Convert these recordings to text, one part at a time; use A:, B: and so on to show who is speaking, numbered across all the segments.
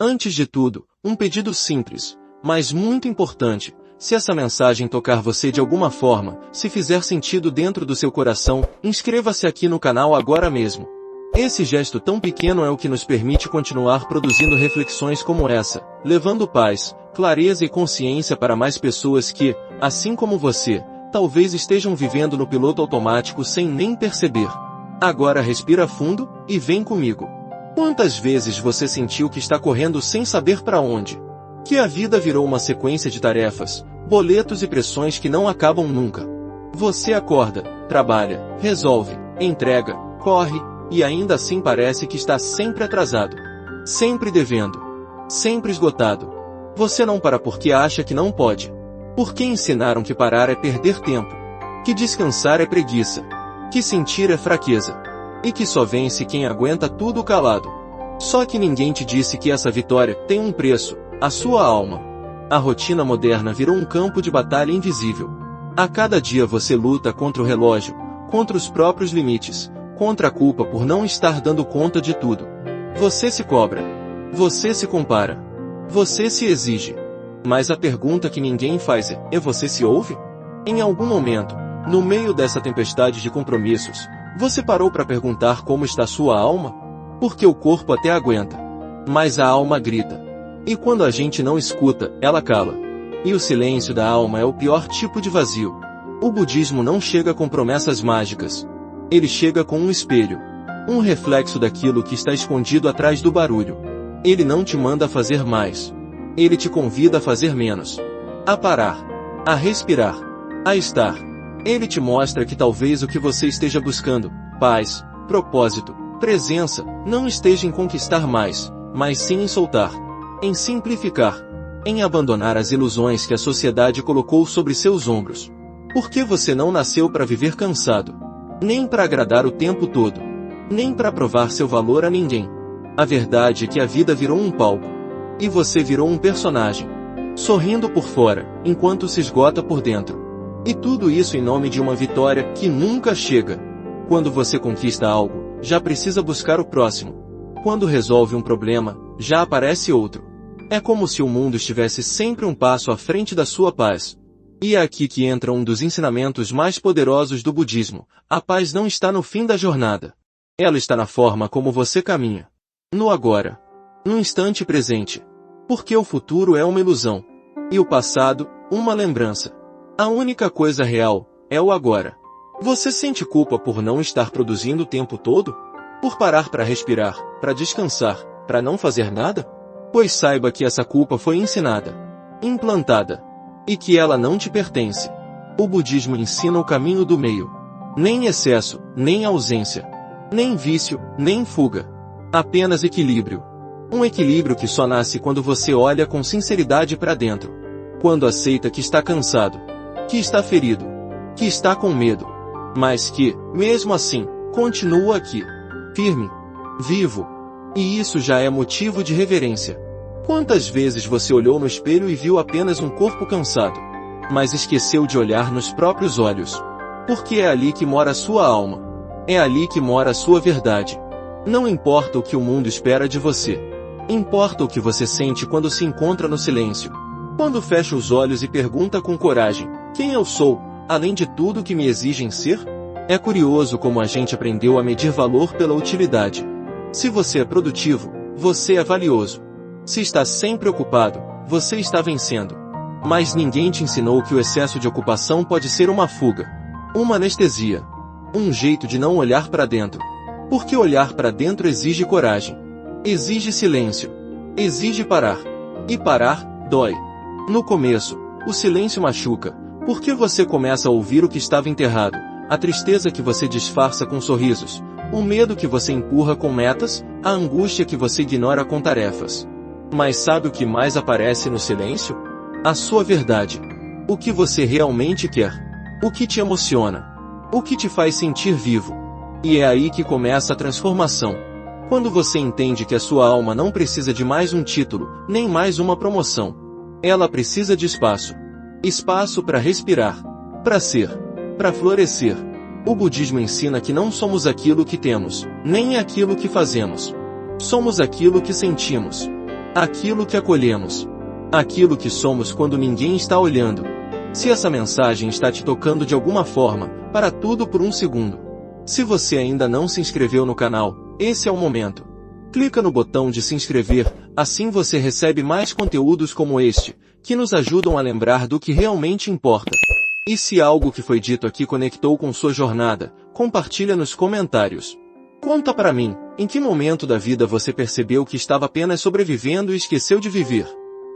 A: Antes de tudo, um pedido simples, mas muito importante. Se essa mensagem tocar você de alguma forma, se fizer sentido dentro do seu coração, inscreva-se aqui no canal agora mesmo. Esse gesto tão pequeno é o que nos permite continuar produzindo reflexões como essa, levando paz, clareza e consciência para mais pessoas que, assim como você, talvez estejam vivendo no piloto automático sem nem perceber. Agora respira fundo e vem comigo. Quantas vezes você sentiu que está correndo sem saber para onde? Que a vida virou uma sequência de tarefas, boletos e pressões que não acabam nunca. Você acorda, trabalha, resolve, entrega, corre, e ainda assim parece que está sempre atrasado. Sempre devendo. Sempre esgotado. Você não para porque acha que não pode. Porque ensinaram que parar é perder tempo. Que descansar é preguiça. Que sentir é fraqueza. E que só vence quem aguenta tudo calado. Só que ninguém te disse que essa vitória tem um preço, a sua alma. A rotina moderna virou um campo de batalha invisível. A cada dia você luta contra o relógio, contra os próprios limites, contra a culpa por não estar dando conta de tudo. Você se cobra. Você se compara. Você se exige. Mas a pergunta que ninguém faz é: e você se ouve? Em algum momento, no meio dessa tempestade de compromissos, você parou para perguntar como está sua alma? Porque o corpo até aguenta, mas a alma grita. E quando a gente não escuta, ela cala. E o silêncio da alma é o pior tipo de vazio. O budismo não chega com promessas mágicas. Ele chega com um espelho. Um reflexo daquilo que está escondido atrás do barulho. Ele não te manda fazer mais. Ele te convida a fazer menos. A parar. A respirar. A estar. Ele te mostra que talvez o que você esteja buscando, paz, propósito, presença, não esteja em conquistar mais, mas sim em soltar. Em simplificar. Em abandonar as ilusões que a sociedade colocou sobre seus ombros. Porque você não nasceu para viver cansado. Nem para agradar o tempo todo. Nem para provar seu valor a ninguém. A verdade é que a vida virou um palco. E você virou um personagem. Sorrindo por fora, enquanto se esgota por dentro. E tudo isso em nome de uma vitória que nunca chega. Quando você conquista algo, já precisa buscar o próximo. Quando resolve um problema, já aparece outro. É como se o mundo estivesse sempre um passo à frente da sua paz. E é aqui que entra um dos ensinamentos mais poderosos do budismo. A paz não está no fim da jornada. Ela está na forma como você caminha. No agora. No instante presente. Porque o futuro é uma ilusão. E o passado, uma lembrança. A única coisa real é o agora. Você sente culpa por não estar produzindo o tempo todo? Por parar para respirar, para descansar, para não fazer nada? Pois saiba que essa culpa foi ensinada, implantada, e que ela não te pertence. O budismo ensina o caminho do meio. Nem excesso, nem ausência. Nem vício, nem fuga. Apenas equilíbrio. Um equilíbrio que só nasce quando você olha com sinceridade para dentro. Quando aceita que está cansado. Que está ferido. Que está com medo. Mas que, mesmo assim, continua aqui. Firme. Vivo. E isso já é motivo de reverência. Quantas vezes você olhou no espelho e viu apenas um corpo cansado, mas esqueceu de olhar nos próprios olhos? Porque é ali que mora a sua alma. É ali que mora a sua verdade. Não importa o que o mundo espera de você. Importa o que você sente quando se encontra no silêncio. Quando fecha os olhos e pergunta com coragem: quem eu sou, além de tudo que me exigem ser? É curioso como a gente aprendeu a medir valor pela utilidade. Se você é produtivo, você é valioso. Se está sempre ocupado, você está vencendo. Mas ninguém te ensinou que o excesso de ocupação pode ser uma fuga. Uma anestesia. Um jeito de não olhar para dentro. Porque olhar para dentro exige coragem. Exige silêncio. Exige parar. E parar, dói. No começo, o silêncio machuca, porque você começa a ouvir o que estava enterrado, a tristeza que você disfarça com sorrisos, o medo que você empurra com metas, a angústia que você ignora com tarefas. Mas sabe o que mais aparece no silêncio? A sua verdade. O que você realmente quer. O que te emociona. O que te faz sentir vivo. E é aí que começa a transformação. Quando você entende que a sua alma não precisa de mais um título, nem mais uma promoção. Ela precisa de espaço. Espaço para respirar. Para ser. Para florescer. O budismo ensina que não somos aquilo que temos, nem aquilo que fazemos. Somos aquilo que sentimos. Aquilo que acolhemos. Aquilo que somos quando ninguém está olhando. Se essa mensagem está te tocando de alguma forma, para tudo por um segundo. Se você ainda não se inscreveu no canal, esse é o momento. Clica no botão de se inscrever, assim você recebe mais conteúdos como este, que nos ajudam a lembrar do que realmente importa. E se algo que foi dito aqui conectou com sua jornada, compartilha nos comentários. Conta para mim, em que momento da vida você percebeu que estava apenas sobrevivendo e esqueceu de viver?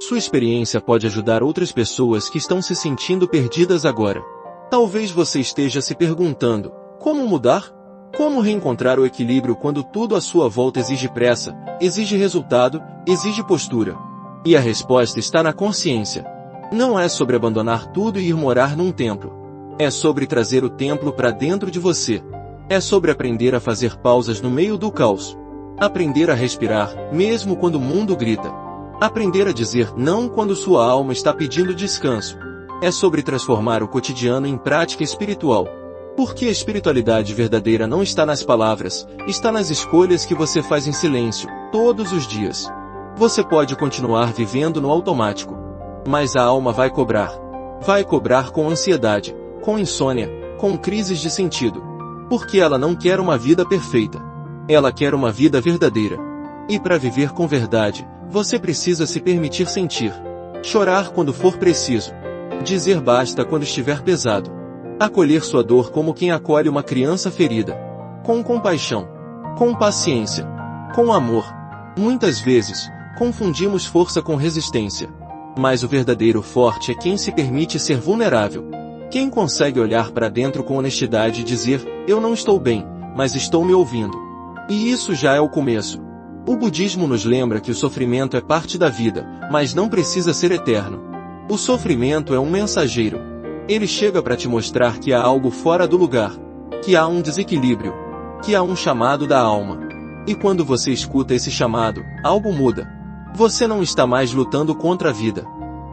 A: Sua experiência pode ajudar outras pessoas que estão se sentindo perdidas agora. Talvez você esteja se perguntando, como mudar? Como reencontrar o equilíbrio quando tudo à sua volta exige pressa, exige resultado, exige postura? E a resposta está na consciência. Não é sobre abandonar tudo e ir morar num templo. É sobre trazer o templo para dentro de você. É sobre aprender a fazer pausas no meio do caos. Aprender a respirar, mesmo quando o mundo grita. Aprender a dizer não quando sua alma está pedindo descanso. É sobre transformar o cotidiano em prática espiritual. Porque a espiritualidade verdadeira não está nas palavras, está nas escolhas que você faz em silêncio, todos os dias. Você pode continuar vivendo no automático. Mas a alma vai cobrar. Vai cobrar com ansiedade, com insônia, com crises de sentido. Porque ela não quer uma vida perfeita. Ela quer uma vida verdadeira. E para viver com verdade, você precisa se permitir sentir. Chorar quando for preciso. Dizer basta quando estiver pesado. Acolher sua dor como quem acolhe uma criança ferida. Com compaixão. Com paciência. Com amor. Muitas vezes, confundimos força com resistência. Mas o verdadeiro forte é quem se permite ser vulnerável. Quem consegue olhar para dentro com honestidade e dizer, eu não estou bem, mas estou me ouvindo. E isso já é o começo. O budismo nos lembra que o sofrimento é parte da vida, mas não precisa ser eterno. O sofrimento é um mensageiro. Ele chega para te mostrar que há algo fora do lugar, que há um desequilíbrio, que há um chamado da alma. E quando você escuta esse chamado, algo muda. Você não está mais lutando contra a vida.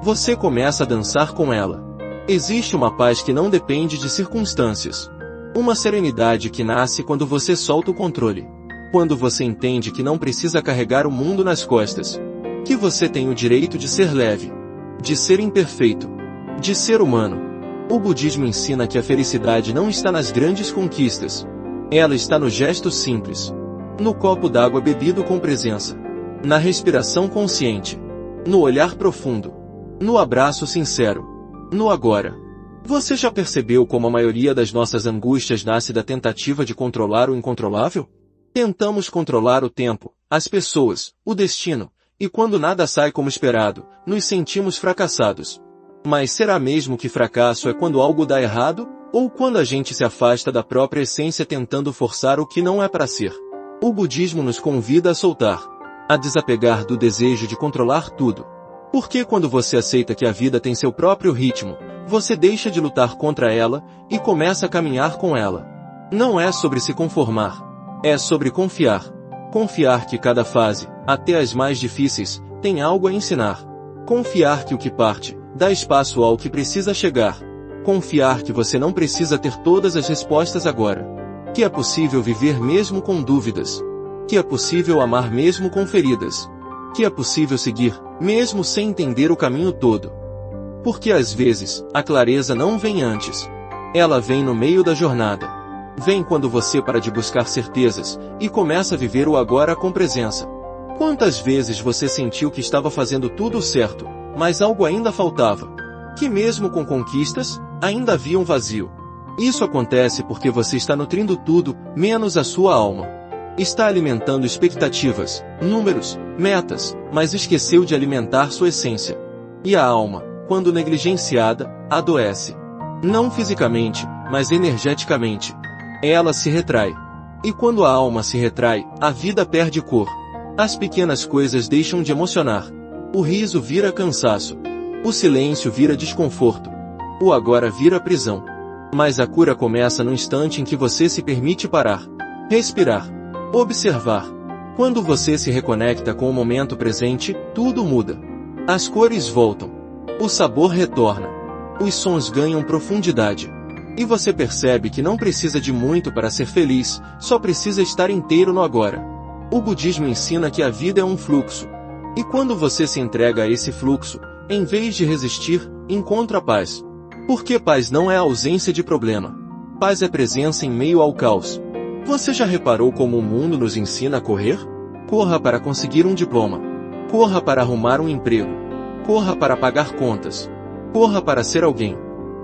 A: Você começa a dançar com ela. Existe uma paz que não depende de circunstâncias. Uma serenidade que nasce quando você solta o controle. Quando você entende que não precisa carregar o mundo nas costas. Que você tem o direito de ser leve. De ser imperfeito. De ser humano. O budismo ensina que a felicidade não está nas grandes conquistas. Ela está no gesto simples. No copo d'água bebido com presença. Na respiração consciente. No olhar profundo. No abraço sincero. No agora. Você já percebeu como a maioria das nossas angústias nasce da tentativa de controlar o incontrolável? Tentamos controlar o tempo, as pessoas, o destino, e quando nada sai como esperado, nos sentimos fracassados. Mas será mesmo que fracasso é quando algo dá errado, ou quando a gente se afasta da própria essência tentando forçar o que não é para ser? O budismo nos convida a soltar, a desapegar do desejo de controlar tudo. Porque quando você aceita que a vida tem seu próprio ritmo, você deixa de lutar contra ela, e começa a caminhar com ela. Não é sobre se conformar. É sobre confiar. Confiar que cada fase, até as mais difíceis, tem algo a ensinar. Confiar que o que parte, dá espaço ao que precisa chegar. Confiar que você não precisa ter todas as respostas agora. Que é possível viver mesmo com dúvidas. Que é possível amar mesmo com feridas. Que é possível seguir, mesmo sem entender o caminho todo. Porque às vezes, a clareza não vem antes. Ela vem no meio da jornada. Vem quando você para de buscar certezas, e começa a viver o agora com presença. Quantas vezes você sentiu que estava fazendo tudo certo, mas algo ainda faltava? Que mesmo com conquistas, ainda havia um vazio. Isso acontece porque você está nutrindo tudo, menos a sua alma. Está alimentando expectativas, números, metas, mas esqueceu de alimentar sua essência. E a alma, quando negligenciada, adoece. Não fisicamente, mas energeticamente. Ela se retrai. E quando a alma se retrai, a vida perde cor. As pequenas coisas deixam de emocionar. O riso vira cansaço. O silêncio vira desconforto. O agora vira prisão. Mas a cura começa no instante em que você se permite parar. Respirar. Observar. Quando você se reconecta com o momento presente, tudo muda. As cores voltam. O sabor retorna. Os sons ganham profundidade. E você percebe que não precisa de muito para ser feliz, só precisa estar inteiro no agora. O budismo ensina que a vida é um fluxo. E quando você se entrega a esse fluxo, em vez de resistir, encontra paz. Porque paz não é ausência de problema. Paz é presença em meio ao caos. Você já reparou como o mundo nos ensina a correr? Corra para conseguir um diploma. Corra para arrumar um emprego. Corra para pagar contas. Corra para ser alguém.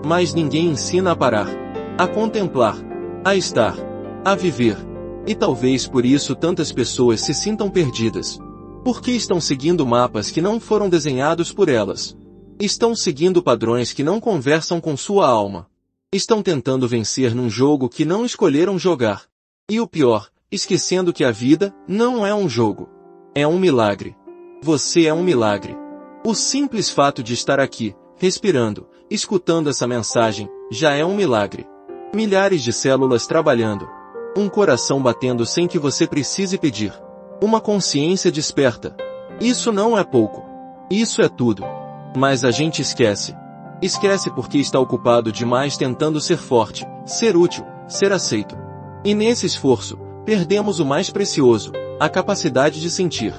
A: Mas ninguém ensina a parar, a contemplar, a estar, a viver. E talvez por isso tantas pessoas se sintam perdidas. Porque estão seguindo mapas que não foram desenhados por elas. Estão seguindo padrões que não conversam com sua alma. Estão tentando vencer num jogo que não escolheram jogar. E o pior, esquecendo que a vida não é um jogo. É um milagre. Você é um milagre. O simples fato de estar aqui, respirando, escutando essa mensagem, já é um milagre. Milhares de células trabalhando. Um coração batendo sem que você precise pedir. Uma consciência desperta. Isso não é pouco. Isso é tudo. Mas a gente esquece. Esquece porque está ocupado demais tentando ser forte, ser útil, ser aceito. E nesse esforço, perdemos o mais precioso, a capacidade de sentir.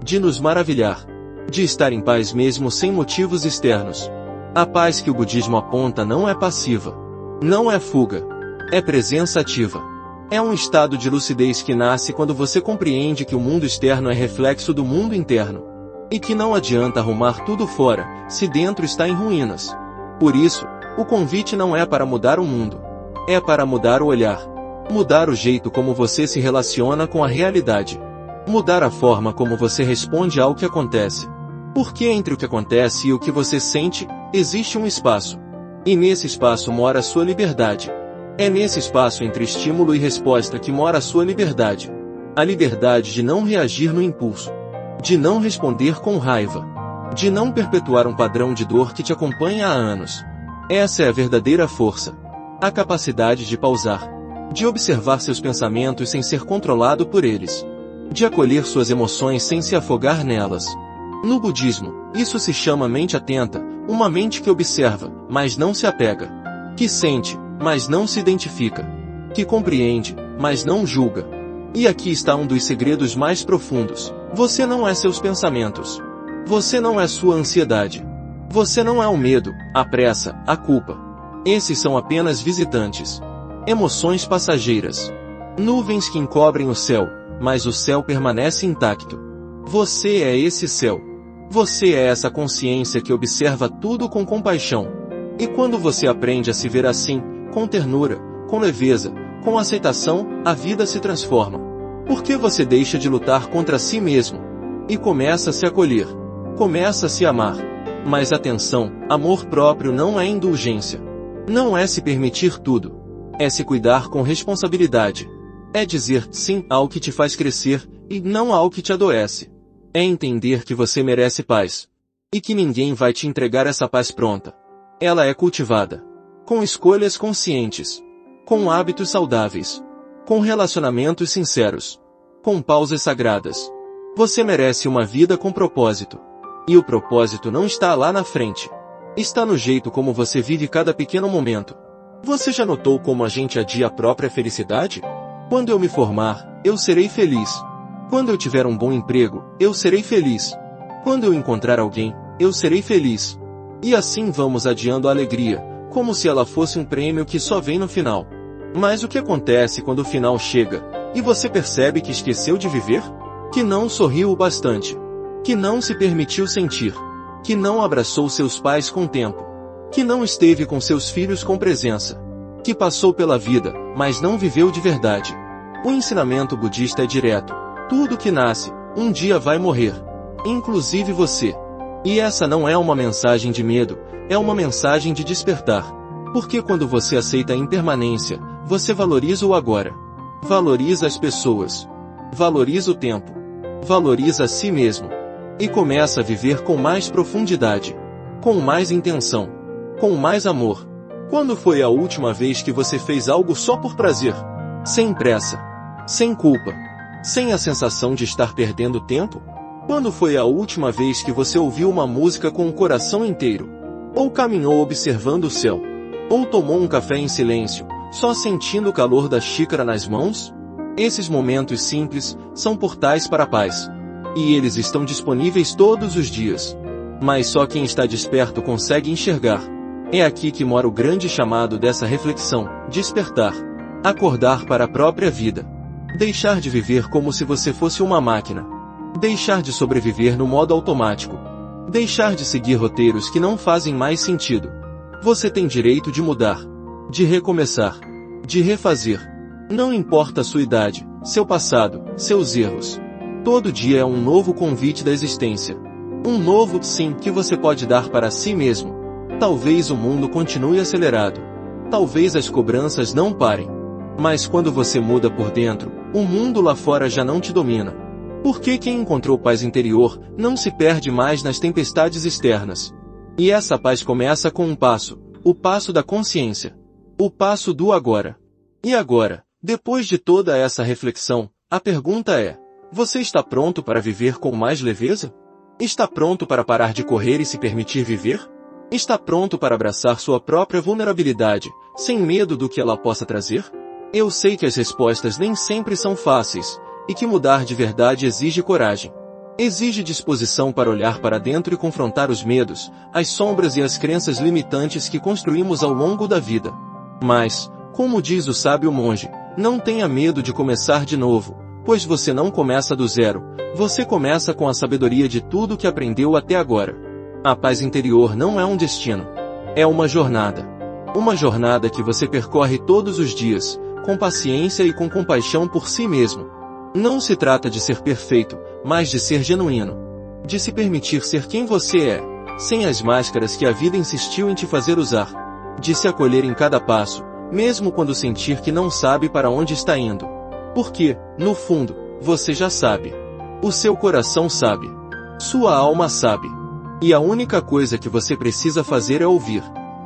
A: De nos maravilhar. De estar em paz mesmo sem motivos externos. A paz que o budismo aponta não é passiva. Não é fuga. É presença ativa. É um estado de lucidez que nasce quando você compreende que o mundo externo é reflexo do mundo interno. E que não adianta arrumar tudo fora, se dentro está em ruínas. Por isso, o convite não é para mudar o mundo. É para mudar o olhar. Mudar o jeito como você se relaciona com a realidade. Mudar a forma como você responde ao que acontece. Porque entre o que acontece e o que você sente, existe um espaço. E nesse espaço mora a sua liberdade. É nesse espaço entre estímulo e resposta que mora a sua liberdade. A liberdade de não reagir no impulso. De não responder com raiva. De não perpetuar um padrão de dor que te acompanha há anos. Essa é a verdadeira força. A capacidade de pausar. De observar seus pensamentos sem ser controlado por eles. De acolher suas emoções sem se afogar nelas. No budismo, isso se chama mente atenta, uma mente que observa, mas não se apega. Que sente, mas não se identifica. Que compreende, mas não julga. E aqui está um dos segredos mais profundos. Você não é seus pensamentos. Você não é sua ansiedade. Você não é o medo, a pressa, a culpa. Esses são apenas visitantes. Emoções passageiras. Nuvens que encobrem o céu, mas o céu permanece intacto. Você é esse céu. Você é essa consciência que observa tudo com compaixão. E quando você aprende a se ver assim, com ternura, com leveza, com aceitação, a vida se transforma. Porque você deixa de lutar contra si mesmo. E começa a se acolher. Começa a se amar. Mas atenção, amor próprio não é indulgência. Não é se permitir tudo. É se cuidar com responsabilidade. É dizer sim ao que te faz crescer, e não ao que te adoece. É entender que você merece paz. E que ninguém vai te entregar essa paz pronta. Ela é cultivada. Com escolhas conscientes. Com hábitos saudáveis. Com relacionamentos sinceros. Com pausas sagradas. Você merece uma vida com propósito. E o propósito não está lá na frente. Está no jeito como você vive cada pequeno momento. Você já notou como a gente adia a própria felicidade? Quando eu me formar, eu serei feliz. Quando eu tiver um bom emprego, eu serei feliz. Quando eu encontrar alguém, eu serei feliz. E assim vamos adiando a alegria, como se ela fosse um prêmio que só vem no final. Mas o que acontece quando o final chega, e você percebe que esqueceu de viver? Que não sorriu o bastante. Que não se permitiu sentir. Que não abraçou seus pais com tempo. Que não esteve com seus filhos com presença. Que passou pela vida, mas não viveu de verdade. O ensinamento budista é direto. Tudo que nasce, um dia vai morrer. Inclusive você. E essa não é uma mensagem de medo, é uma mensagem de despertar. Porque quando você aceita a impermanência, você valoriza o agora. Valoriza as pessoas. Valoriza o tempo. Valoriza a si mesmo. E começa a viver com mais profundidade. Com mais intenção. Com mais amor. Quando foi a última vez que você fez algo só por prazer? Sem pressa. Sem culpa. Sem a sensação de estar perdendo tempo? Quando foi a última vez que você ouviu uma música com o coração inteiro? Ou caminhou observando o céu? Ou tomou um café em silêncio, só sentindo o calor da xícara nas mãos? Esses momentos simples são portais para a paz. E eles estão disponíveis todos os dias. Mas só quem está desperto consegue enxergar. É aqui que mora o grande chamado dessa reflexão: despertar. Acordar para a própria vida. Deixar de viver como se você fosse uma máquina. Deixar de sobreviver no modo automático. Deixar de seguir roteiros que não fazem mais sentido. Você tem direito de mudar. De recomeçar. De refazer. Não importa a sua idade, seu passado, seus erros. Todo dia é um novo convite da existência. Um novo sim que você pode dar para si mesmo. Talvez o mundo continue acelerado. Talvez as cobranças não parem. Mas quando você muda por dentro, o mundo lá fora já não te domina. Porque quem encontrou paz interior não se perde mais nas tempestades externas. E essa paz começa com um passo, o passo da consciência. O passo do agora. E agora, depois de toda essa reflexão, a pergunta é: você está pronto para viver com mais leveza? Está pronto para parar de correr e se permitir viver? Está pronto para abraçar sua própria vulnerabilidade, sem medo do que ela possa trazer? Eu sei que as respostas nem sempre são fáceis, e que mudar de verdade exige coragem. Exige disposição para olhar para dentro e confrontar os medos, as sombras e as crenças limitantes que construímos ao longo da vida. Mas, como diz o sábio monge, não tenha medo de começar de novo, pois você não começa do zero, você começa com a sabedoria de tudo que aprendeu até agora. A paz interior não é um destino. É uma jornada. Uma jornada que você percorre todos os dias, com paciência e com compaixão por si mesmo. Não se trata de ser perfeito, mas de ser genuíno. De se permitir ser quem você é, sem as máscaras que a vida insistiu em te fazer usar. De se acolher em cada passo, mesmo quando sentir que não sabe para onde está indo. Porque, no fundo, você já sabe. O seu coração sabe. Sua alma sabe. E a única coisa que você precisa fazer é ouvir.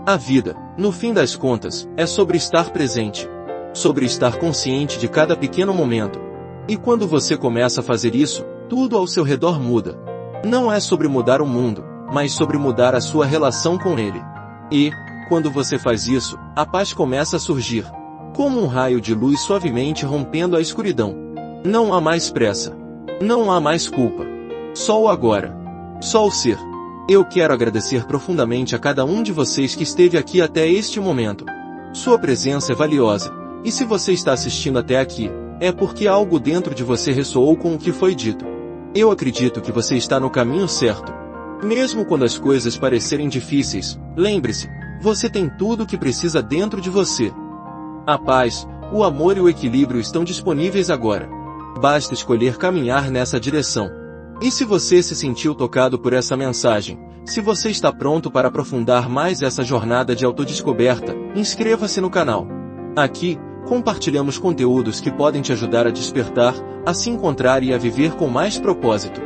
A: A vida, no fim das contas, é sobre estar presente. Sobre estar consciente de cada pequeno momento. E quando você começa a fazer isso, tudo ao seu redor muda. Não é sobre mudar o mundo, mas sobre mudar a sua relação com ele. E, quando você faz isso, a paz começa a surgir. Como um raio de luz suavemente rompendo a escuridão. Não há mais pressa. Não há mais culpa. Só o agora. Só o ser. Eu quero agradecer profundamente a cada um de vocês que esteve aqui até este momento. Sua presença é valiosa, e se você está assistindo até aqui, é porque algo dentro de você ressoou com o que foi dito. Eu acredito que você está no caminho certo. Mesmo quando as coisas parecerem difíceis, lembre-se, você tem tudo o que precisa dentro de você. A paz, o amor e o equilíbrio estão disponíveis agora. Basta escolher caminhar nessa direção. E se você se sentiu tocado por essa mensagem, se você está pronto para aprofundar mais essa jornada de autodescoberta, inscreva-se no canal. Aqui, compartilhamos conteúdos que podem te ajudar a despertar, a se encontrar e a viver com mais propósito.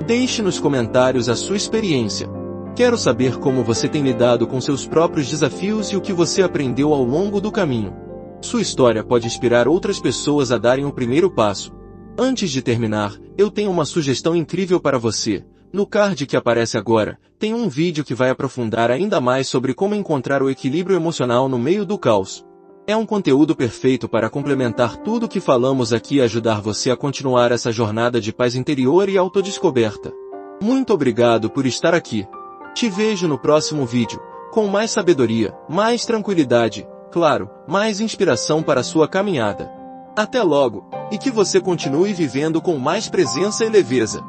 A: Deixe nos comentários a sua experiência. Quero saber como você tem lidado com seus próprios desafios e o que você aprendeu ao longo do caminho. Sua história pode inspirar outras pessoas a darem o primeiro passo. Antes de terminar, eu tenho uma sugestão incrível para você. No card que aparece agora, tem um vídeo que vai aprofundar ainda mais sobre como encontrar o equilíbrio emocional no meio do caos. É um conteúdo perfeito para complementar tudo o que falamos aqui e ajudar você a continuar essa jornada de paz interior e autodescoberta. Muito obrigado por estar aqui. Te vejo no próximo vídeo, com mais sabedoria, mais tranquilidade, claro, mais inspiração para a sua caminhada. Até logo, e que você continue vivendo com mais presença e leveza.